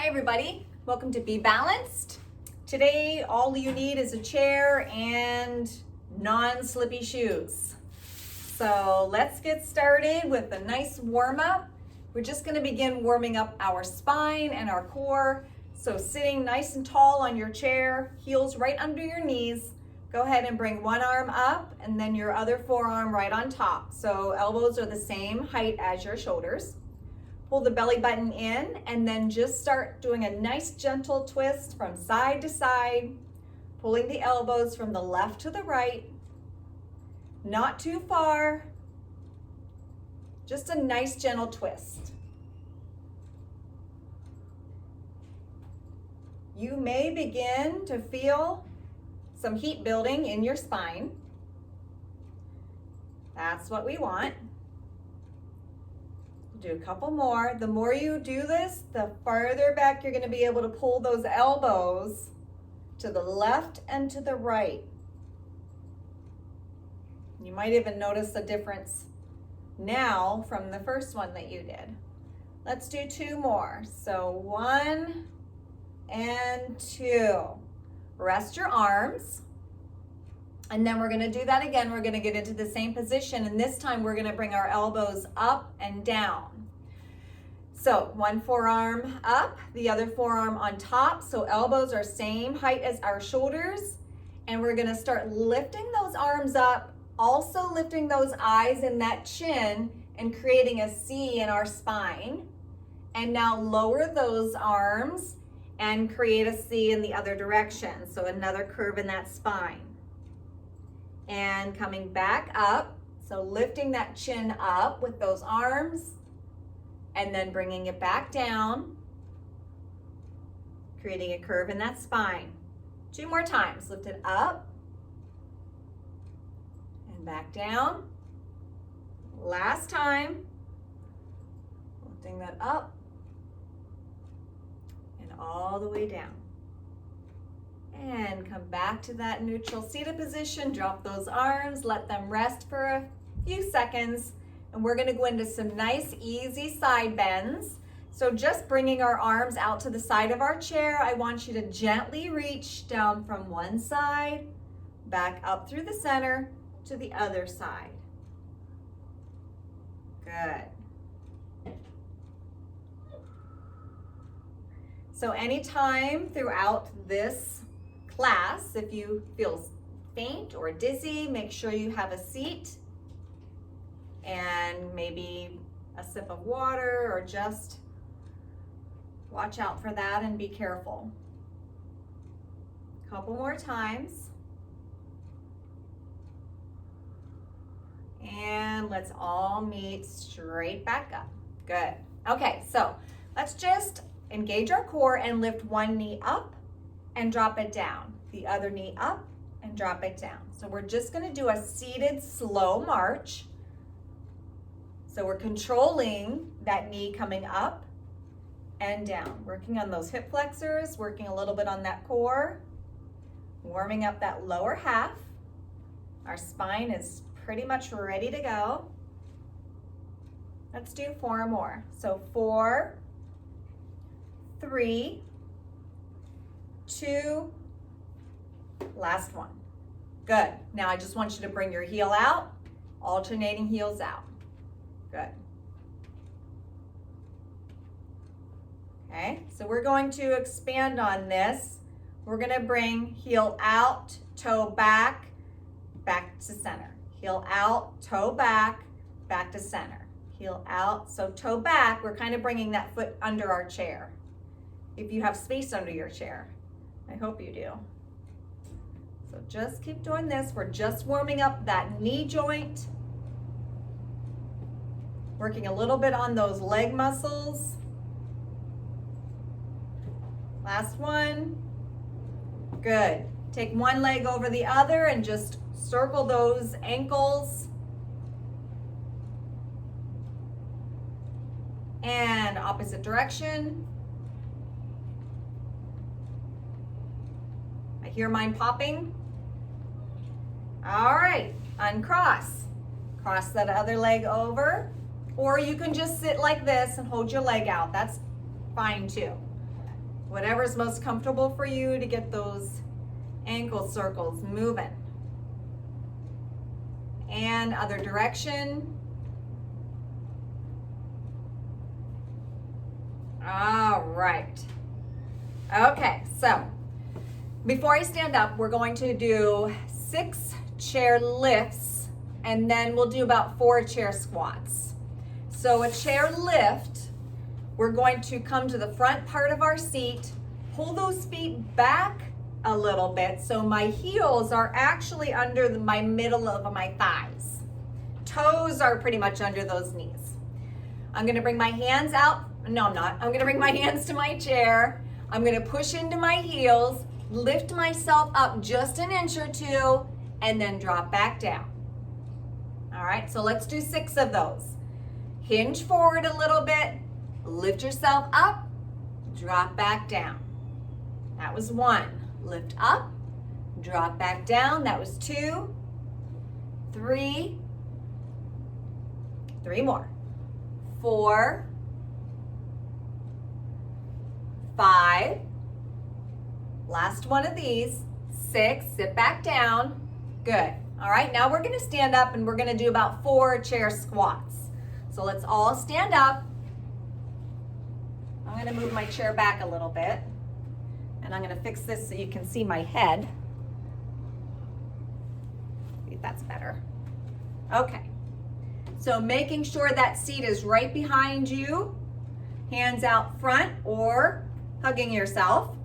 Hi everybody, welcome to Be Balanced. Today all you need is a chair and non-slippy shoes. So let's get started with a nice warm-up. We're just going to begin warming up our spine and our core. So sitting nice and tall on your chair, heels right under your knees. Go ahead and bring one arm up and then your other forearm right on top. So elbows are the same height as your shoulders. Pull the belly button in and then just start doing a nice gentle twist from side to side, pulling the elbows from the left to the right, not too far, just a nice gentle twist. You may begin to feel some heat building in your spine. That's what we want. Do a couple more. The more you do this, the farther back you're going to be able to pull those elbows to the left and to the right. You might even notice a difference now from the first one that you did. Let's do two more. So 1 and 2. Rest your arms. And then we're going to do that again. We're going to get into the same position, and this time we're going to bring our elbows up and down. So one forearm up, the other forearm on top. So elbows are same height as our shoulders. And we're going to start lifting those arms up, also lifting those eyes and that chin and creating a C in our spine. And now lower those arms and create a C in the other direction. So another curve in that spine. And coming back up, so lifting that chin up with those arms and then bringing it back down, creating a curve in that spine. 2 more times. Lift it up and back down. Last time, lifting that up and all the way down. And come back to that neutral seated position. Drop those arms, let them rest for a few seconds. And we're gonna go into some nice, easy side bends. So just bringing our arms out to the side of our chair, I want you to gently reach down from one side, back up through the center to the other side. Good. So anytime throughout this class, if you feel faint or dizzy, make sure you have a seat and maybe a sip of water, or just watch out for that and be careful. Couple more times. And let's all meet straight back up. Good. Okay, so let's just engage our core and lift one knee up and drop it down. The other knee up and drop it down. So we're just going to do a seated slow march. So we're controlling that knee coming up and down, working on those hip flexors, working a little bit on that core, warming up that lower half. Our spine is pretty much ready to go. Let's do 4 more. So 4, 3, 2, last one. Good. Now I just want you to bring your heel out, alternating heels out. Good. Okay, so we're going to expand on this. We're going to bring heel out, toe back, back to center. Heel out, toe back, back to center. Heel out, so toe back, we're kind of bringing that foot under our chair. If you have space under your chair. I hope you do. So just keep doing this. We're just warming up that knee joint. Working a little bit on those leg muscles. Last one. Good. Take one leg over the other and just circle those ankles. And opposite direction. I hear mine popping. All right, uncross. Cross that other leg over. Or you can just sit like this and hold your leg out. That's fine too. Whatever's most comfortable for you to get those ankle circles moving. And other direction. All right. Okay, so before I stand up, we're going to do 6 chair lifts, and then we'll do about 4 chair squats. So a chair lift, we're going to come to the front part of our seat, pull those feet back a little bit so my heels are actually under my middle of my thighs. Toes are pretty much under those knees. I'm gonna bring my hands out. No, I'm not. I'm gonna bring my hands to my chair. I'm gonna push into my heels, lift myself up just an inch or 2, and then drop back down. All right, so let's do 6 of those. Hinge forward a little bit, lift yourself up, drop back down. That was 1. Lift up, drop back down. That was 2, 3, 3 more, 4, 5, last one of these, 6, sit back down, good. All right, now we're gonna stand up and we're gonna do about 4 chair squats. So let's all stand up. I'm gonna move my chair back a little bit, and I'm gonna fix this so you can see my head. See if that's better. Okay, so making sure that seat is right behind you, hands out front or hugging yourself.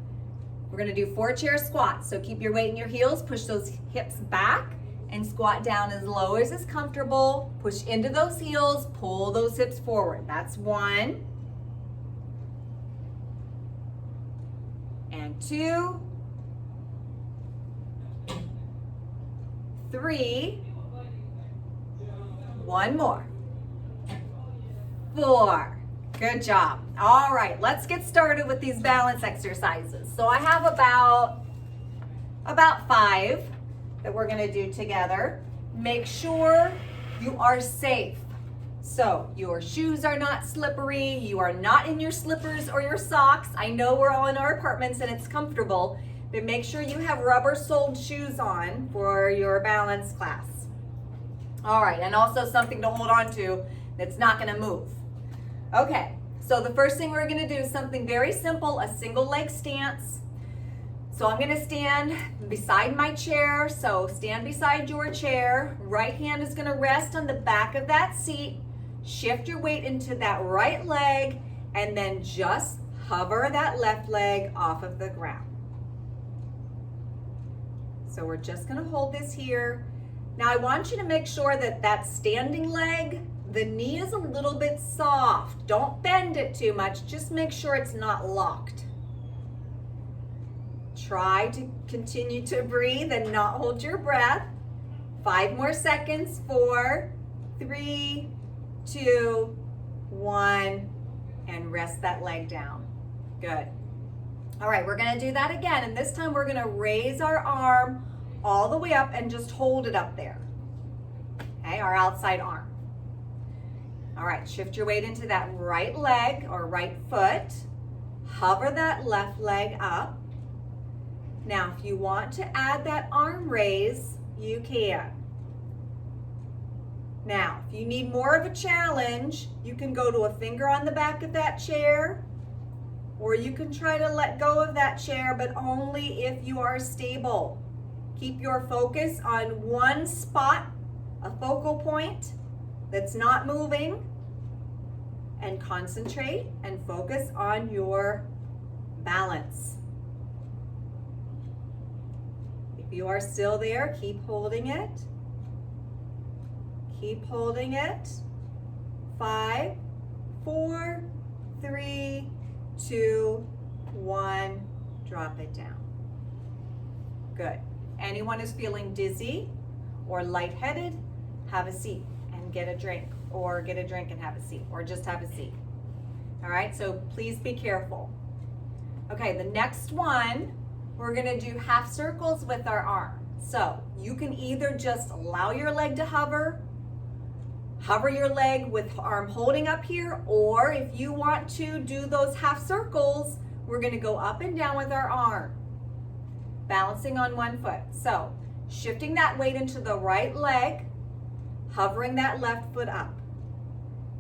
We're gonna do 4 chair squats. So keep your weight in your heels, push those hips back, and squat down as low as is comfortable. Push into those heels, pull those hips forward. That's 1. And 2. 3. 1 more. 4. Good job. All right, let's get started with these balance exercises. So I have about 5 that we're gonna do together. Make sure you are safe. So your shoes are not slippery, you are not in your slippers or your socks. I know we're all in our apartments and it's comfortable, but make sure you have rubber-soled shoes on for your balance class. All right, and also something to hold on to that's not gonna move. Okay, so the first thing we're gonna do is something very simple, a single leg stance. So I'm gonna stand beside my chair, so stand beside your chair. Right hand is gonna rest on the back of that seat. Shift your weight into that right leg, and then just hover that left leg off of the ground. So we're just gonna hold this here. Now I want you to make sure that that standing leg, the knee is a little bit soft. Don't bend it too much, just make sure it's not locked. Try to continue to breathe and not hold your breath. 5 more seconds. 4, 3, 2, 1, and rest that leg down. Good. All right, we're gonna do that again, and this time we're gonna raise our arm all the way up and just hold it up there. Okay, our outside arm. All right, shift your weight into that right leg or right foot. Hover that left leg up. Now, if you want to add that arm raise, you can. Now, if you need more of a challenge, you can go to a finger on the back of that chair, or you can try to let go of that chair, but only if you are stable. Keep your focus on one spot, a focal point that's not moving, and concentrate and focus on your balance. If you are still there, keep holding it. Keep holding it. 5, 4, 3, 2, 1. Drop it down. Good. Anyone who's feeling dizzy or lightheaded, have a seat and get a drink, or get a drink and have a seat, or just have a seat. All right, so please be careful. Okay, the next one, we're gonna do half circles with our arm. So you can either just allow your leg to hover your leg with arm holding up here, or if you want to do those half circles we're gonna go up and down with our arm, balancing on one foot. So shifting that weight into the right leg, hovering that left foot up.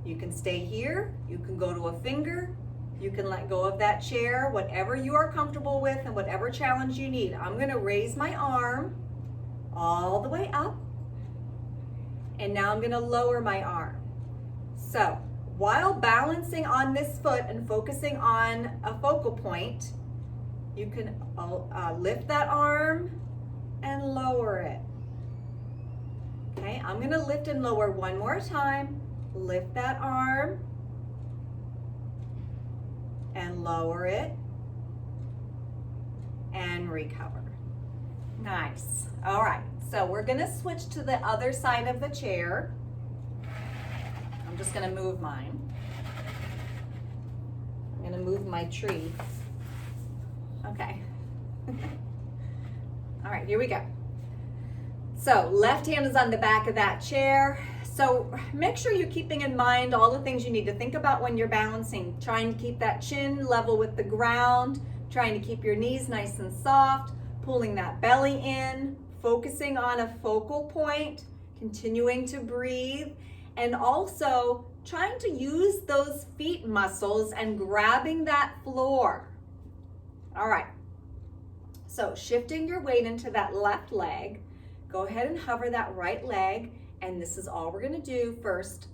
You can stay here, you can go to a finger, you can let go of that chair, whatever you are comfortable with and whatever challenge you need. I'm gonna raise my arm all the way up, and now I'm gonna lower my arm. So while balancing on this foot and focusing on a focal point, you can lift that arm and lower it. Okay, I'm gonna lift and lower one more time. Lift that arm and lower it and recover. Nice. All right, so we're gonna switch to the other side of the chair. I'm just gonna move mine. I'm gonna move my tree. Okay. All right, here we go. So left hand is on the back of that chair. So make sure you're keeping in mind all the things you need to think about when you're balancing. Trying to keep that chin level with the ground, trying to keep your knees nice and soft, pulling that belly in, focusing on a focal point, continuing to breathe, and also trying to use those feet muscles and grabbing that floor. All right, so shifting your weight into that left leg, go ahead and hover that right leg, and this is all we're gonna do first,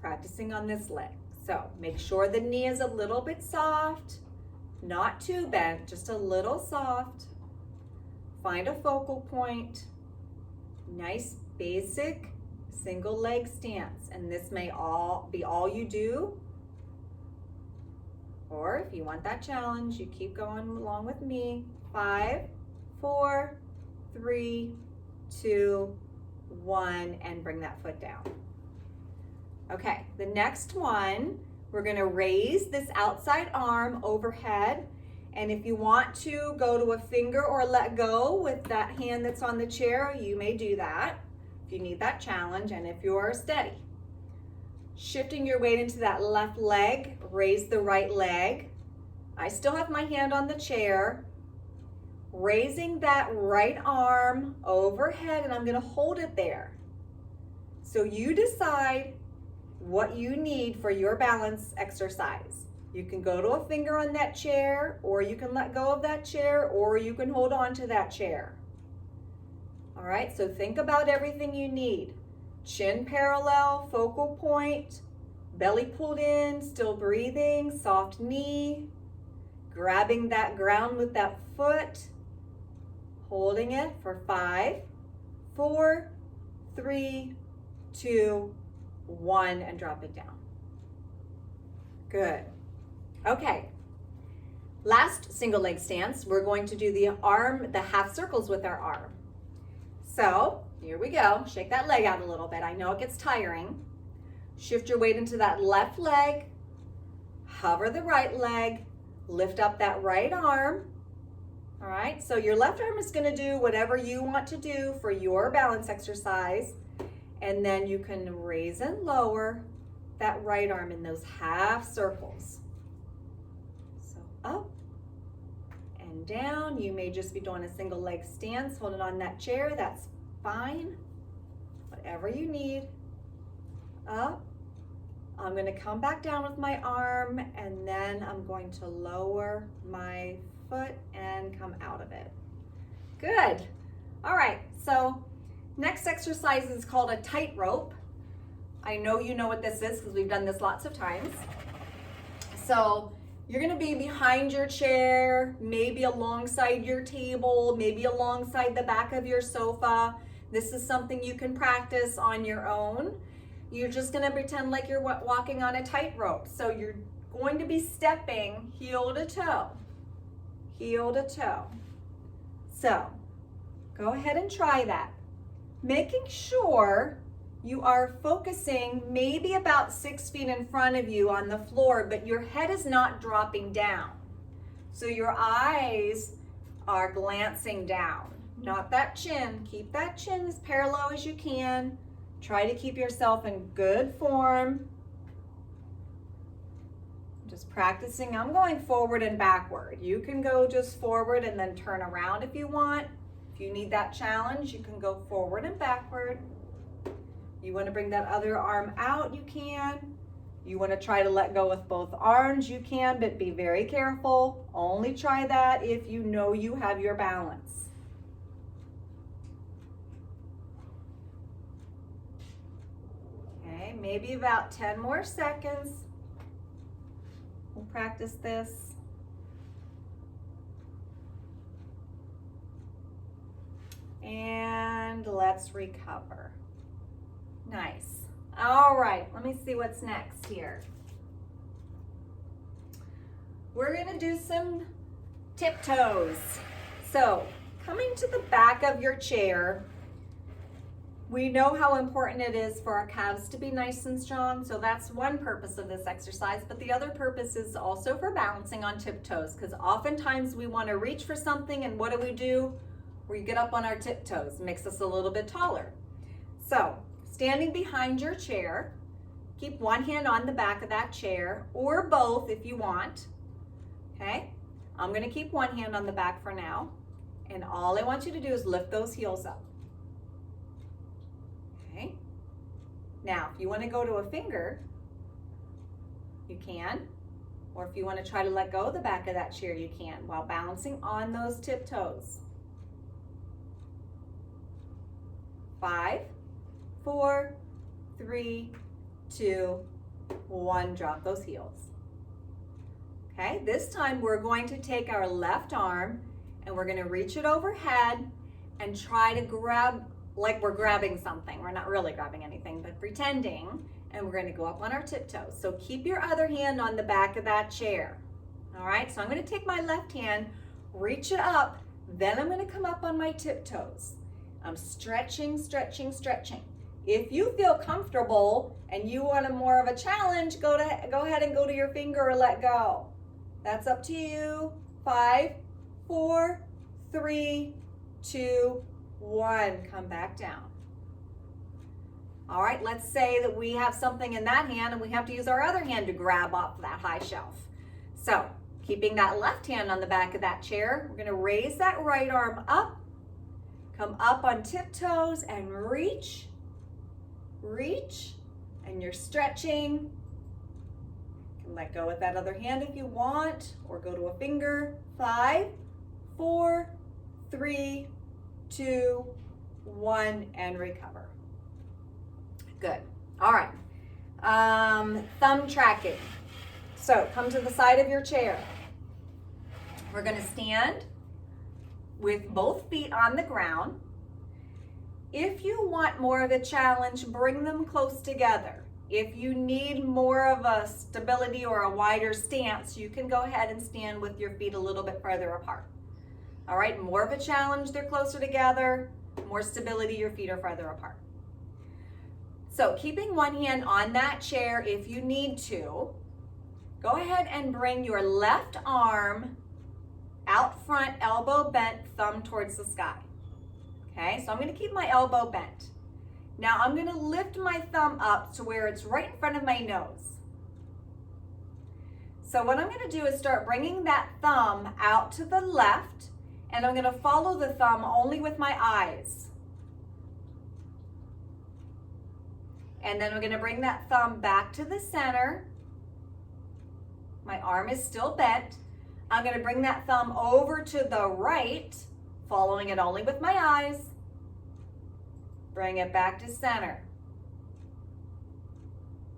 practicing on this leg. So make sure the knee is a little bit soft, not too bent, just a little soft. Find a focal point, nice basic single leg stance, and this may all be all you do, or if you want that challenge, you keep going along with me. 5, 4, 3, 2, 1, and bring that foot down. Okay, the next one, we're gonna raise this outside arm overhead, and if you want to go to a finger or let go with that hand that's on the chair, you may do that if you need that challenge and if you're steady. Shifting your weight into that left leg, raise the right leg. I still have my hand on the chair, raising that right arm overhead, and I'm gonna hold it there. So you decide what you need for your balance exercise. You can go to a finger on that chair, or you can let go of that chair, or you can hold on to that chair. All right, so think about everything you need. Chin parallel, focal point, belly pulled in, still breathing, soft knee, grabbing that ground with that foot, holding it for 5, 4, 3, 2, 1, and drop it down. Good. Okay, last single leg stance, we're going to do the half circles with our arm. So here we go. Shake that leg out a little bit. I know it gets tiring. Shift your weight into that left leg, hover the right leg, lift up that right arm. All right, so your left arm is gonna do whatever you want to do for your balance exercise, and then you can raise and lower that right arm in those half circles. So up and down. You may just be doing a single leg stance, holding on that chair, that's fine. Whatever you need. Up. I'm gonna come back down with my arm, and then I'm going to lower my foot and come out of it. Good. All right, so next exercise is called a tightrope. I know you know what this is because we've done this lots of times. So you're gonna be behind your chair, maybe alongside your table, maybe alongside the back of your sofa. This is something you can practice on your own. You're just gonna pretend like you're walking on a tightrope. So you're going to be stepping heel to toe, heel to toe. So go ahead and try that. Making sure you are focusing maybe about 6 feet in front of you on the floor, but your head is not dropping down. So your eyes are glancing down, not that chin. Keep that chin as parallel as you can. Try to keep yourself in good form. Just practicing. I'm going forward and backward. You can go just forward and then turn around if you want. If you need that challenge, you can go forward and backward. You want to bring that other arm out, you can. You want to try to let go with both arms, you can, but be very careful. Only try that if you know you have your balance. Okay, maybe about 10 more seconds. We'll practice this. And let's recover. Nice. All right, let me see what's next here. We're gonna do some tiptoes. So, coming to the back of your chair, we know how important it is for our calves to be nice and strong, so that's one purpose of this exercise, but the other purpose is also for balancing on tiptoes, because oftentimes we want to reach for something, and what do? We get up on our tiptoes, makes us a little bit taller. So, standing behind your chair, keep one hand on the back of that chair, or both if you want, okay? I'm going to keep one hand on the back for now, and all I want you to do is lift those heels up. Okay. Now, if you want to go to a finger, you can, or if you want to try to let go of the back of that chair, you can, while balancing on those tiptoes. 5, 4, 3, 2, 1, drop those heels. Okay, this time we're going to take our left arm and we're going to reach it overhead and try to grab like we're grabbing something. We're not really grabbing anything, but pretending, and we're going to go up on our tiptoes. So keep your other hand on the back of that chair. All right, so I'm going to take my left hand, reach it up, then I'm going to come up on my tiptoes. I'm stretching, stretching, stretching. If you feel comfortable and you want more of a challenge, go ahead and go to your finger or let go. That's up to you. 5, 4, 3, 2, 1. Come back down. All right, let's say that we have something in that hand and we have to use our other hand to grab off that high shelf. So, keeping that left hand on the back of that chair, we're going to raise that right arm up, come up on tiptoes and reach, and you're stretching. You can let go with that other hand if you want, or go to a finger. 5, 4, 3, 2, 1, and recover. Good. All right. Thumb tracking. So come to the side of your chair. We're going to stand with both feet on the ground. If you want more of a challenge, bring them close together. If you need more of a stability or a wider stance, you can go ahead and stand with your feet a little bit further apart. All right, more of a challenge, they're closer together. More stability, your feet are farther apart. So keeping one hand on that chair if you need to, go ahead and bring your left arm out front, elbow bent, thumb towards the sky. Okay, so I'm going to keep my elbow bent. Now I'm going to lift my thumb up to where it's right in front of my nose. So what I'm going to do is start bringing that thumb out to the left, and I'm going to follow the thumb only with my eyes. And then I'm going to bring that thumb back to the center. My arm is still bent. I'm going to bring that thumb over to the right, following it only with my eyes. Bring it back to center.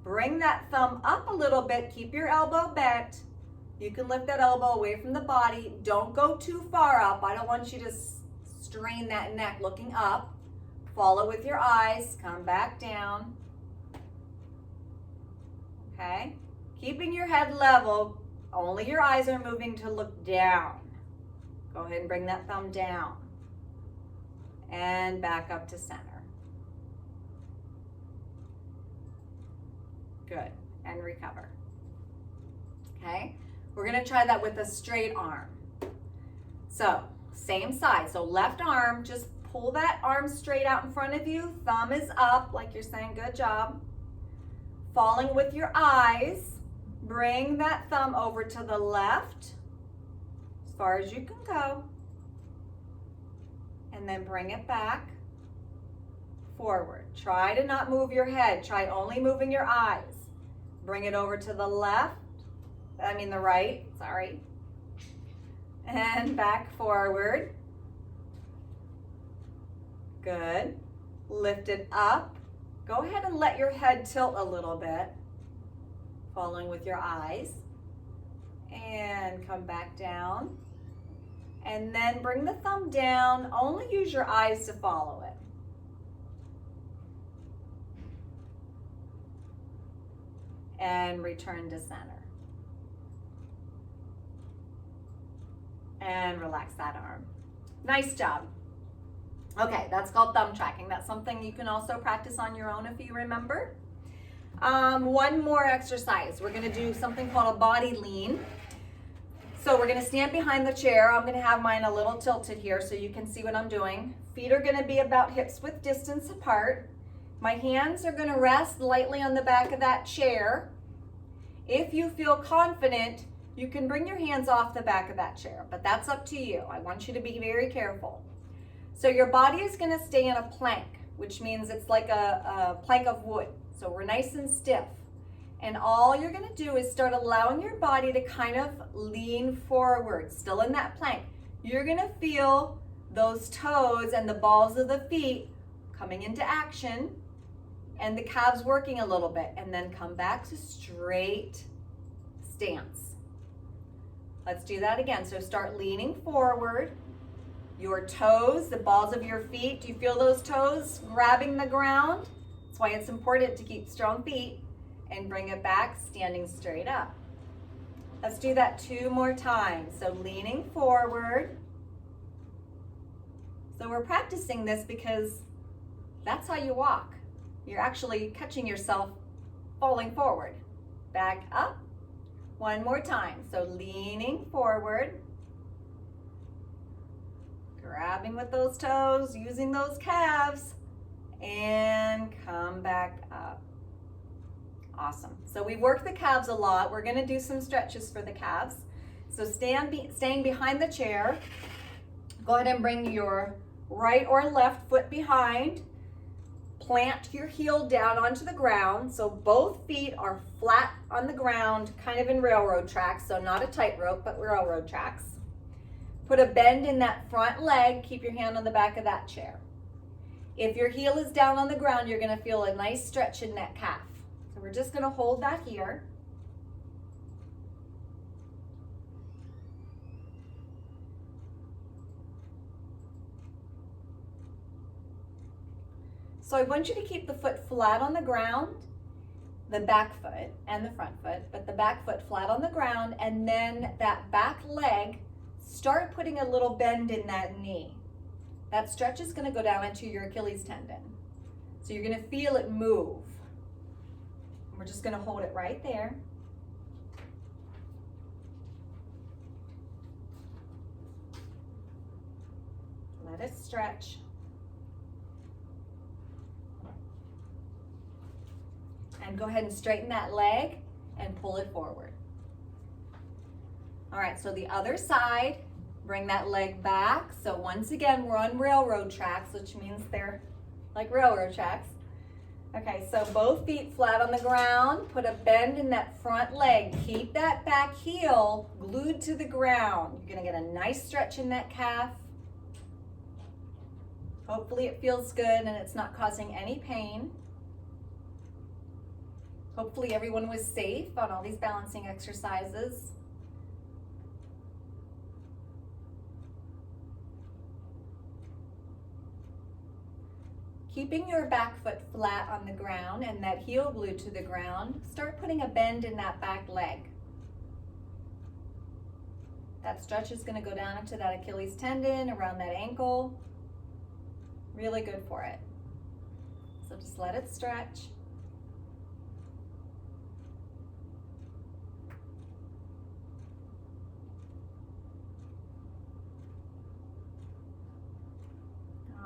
Bring that thumb up a little bit. Keep your elbow bent. You can lift that elbow away from the body. Don't go too far up. I don't want you to strain that neck looking up. Follow with your eyes. Come back down. Okay? Keeping your head level. Only your eyes are moving to look down. Go ahead and bring that thumb down. And back up to center. Good. And recover. Okay? We're going to try that with a straight arm. So, same side. So, left arm, just pull that arm straight out in front of you. Thumb is up, like you're saying, good job. Falling with your eyes. Bring that thumb over to the left as far as you can go. And then bring it back forward. Try to not move your head. Try only moving your eyes. Bring it over to the left, the right, sorry. And back forward. Good. Lift it up. Go ahead and let your head tilt a little bit, following with your eyes. And come back down. And then bring the thumb down. Only use your eyes to follow it. And return to center. And relax that arm. Nice job. Okay, that's called thumb tracking. That's something you can also practice on your own if you remember. One more exercise. We're gonna do something called a body lean. So we're gonna stand behind the chair. I'm gonna have mine a little tilted here so you can see what I'm doing. Feet are gonna be about hips width distance apart. My hands are gonna rest lightly on the back of that chair. If you feel confident, you can bring your hands off the back of that chair, but that's up to you. I want you to be very careful. So your body is gonna stay in a plank, which means it's like a plank of wood. So we're nice and stiff. And all you're gonna do is start allowing your body to kind of lean forward, still in that plank. You're gonna feel those toes and the balls of the feet coming into action and the calves working a little bit, and then come back to straight stance. Let's do that again. So start leaning forward. Your toes, the balls of your feet, do you feel those toes grabbing the ground? That's why it's important to keep strong feet. And bring it back, standing straight up. Let's do that 2 more times. So leaning forward. So we're practicing this because that's how you walk. You're actually catching yourself falling forward. Back up. 1 more time. So leaning forward. Grabbing with those toes, using those calves, and come back up. Awesome. So we've worked the calves a lot. We're going to do some stretches for the calves. So staying behind the chair. Go ahead and bring your right or left foot behind. Plant your heel down onto the ground. So both feet are flat on the ground, kind of in railroad tracks. So not a tightrope, but railroad tracks. Put a bend in that front leg. Keep your hand on the back of that chair. If your heel is down on the ground, you're going to feel a nice stretch in that calf. So we're just going to hold that here. So I want you to keep the foot flat on the ground, the back foot and the front foot, but the back foot flat on the ground, and then that back leg, start putting a little bend in that knee. That stretch is going to go down into your Achilles tendon. So you're going to feel it move. We're just going to hold it right there. Let it stretch. And go ahead and straighten that leg and pull it forward. All right, so the other side, bring that leg back. So once again, we're on railroad tracks, which means they're like railroad tracks. Okay, so both feet flat on the ground. Put a bend in that front leg. Keep that back heel glued to the ground. You're gonna get a nice stretch in that calf. Hopefully it feels good and it's not causing any pain. Hopefully everyone was safe on all these balancing exercises. Keeping your back foot flat on the ground and that heel glued to the ground, start putting a bend in that back leg. That stretch is going to go down into that Achilles tendon, around that ankle. Really good for it. So just let it stretch.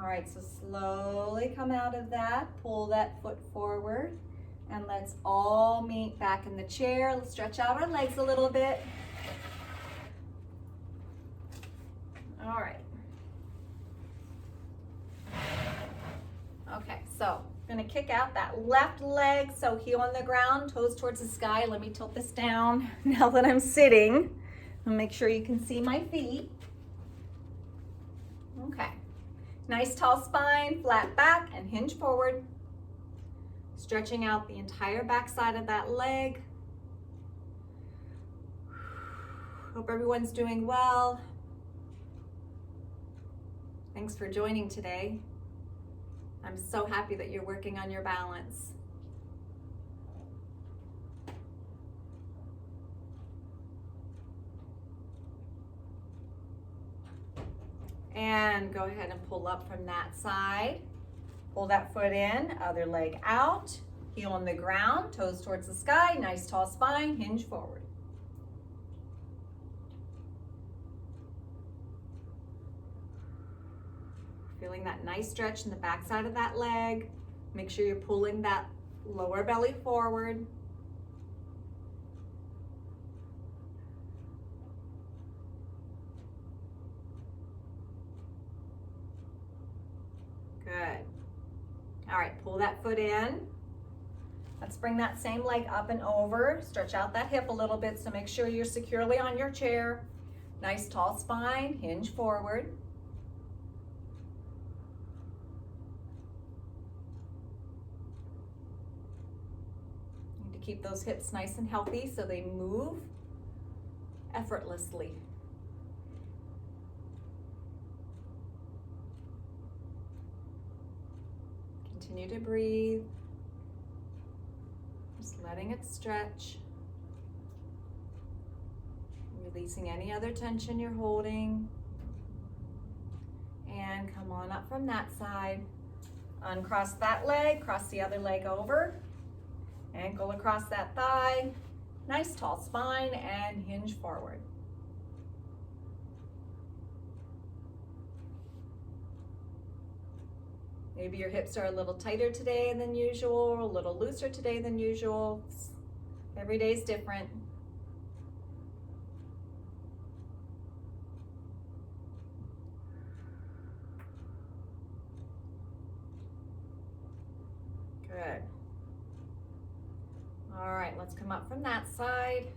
All right, so slowly come out of that, pull that foot forward, And let's all meet back in the chair. Let's stretch out our legs a little bit. All right. Okay, so I'm gonna kick out that left leg, so heel on the ground, toes towards the sky. Let me tilt this down now that I'm sitting. I'll make sure you can see my feet. Okay, nice tall spine, flat back, and hinge forward. Stretching out the entire back side of that leg. Hope everyone's doing well. Thanks for joining today. I'm so happy that you're working on your balance. And go ahead and pull up from that side. Pull that foot in, other leg out, heel on the ground, toes towards the sky, nice tall spine, hinge forward. Feeling that nice stretch in the back side of that leg. Make sure you're pulling that lower belly forward. Good. All right, pull that foot in. Let's bring that same leg up and over. Stretch out that hip a little bit, so make sure you're securely on your chair. Nice tall spine, hinge forward. Need to keep those hips nice and healthy so they move effortlessly. Continue to breathe. Just letting it stretch. Releasing any other tension you're holding. And come on up from that side. Uncross that leg, cross the other leg over. Ankle across that thigh. Nice tall spine and hinge forward. Maybe your hips are a little tighter today than usual, a little looser today than usual. Every day is different. Good. All right, let's come up from that side.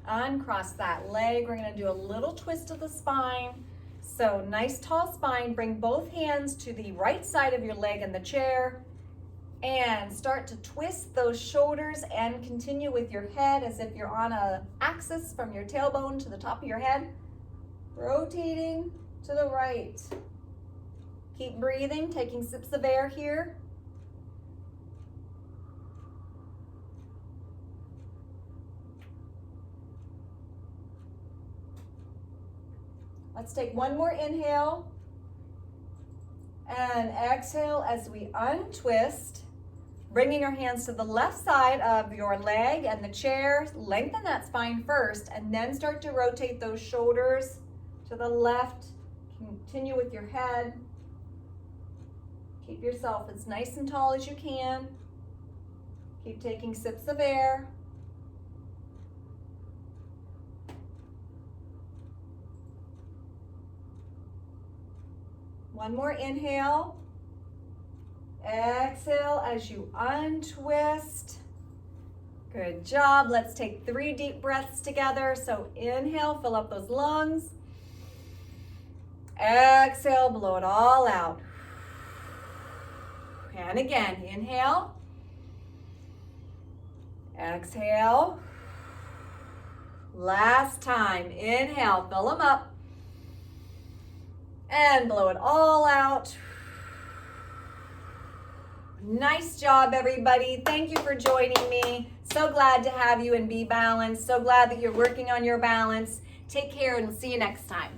Uncross that leg. We're gonna do a little twist of the spine. So nice tall spine, bring both hands to the right side of your leg in the chair and start to twist those shoulders and continue with your head as if you're on a axis from your tailbone to the top of your head, rotating to the right. Keep breathing, taking sips of air here. Let's take one more inhale and exhale as we untwist, bringing your hands to the left side of your leg and the chair. Lengthen that spine first and then start to rotate those shoulders to the left. Continue with your head. Keep yourself as nice and tall as you can. Keep taking sips of air. One more inhale. Exhale as you untwist. Good job. Let's take 3 deep breaths together. So inhale, fill up those lungs. Exhale, blow it all out. And again, inhale. Exhale. Last time. Inhale, fill them up. And blow it all out. Nice job, everybody. Thank you for joining me. So glad to have you and be balanced. So glad that you're working on your balance. Take care and we'll see you next time.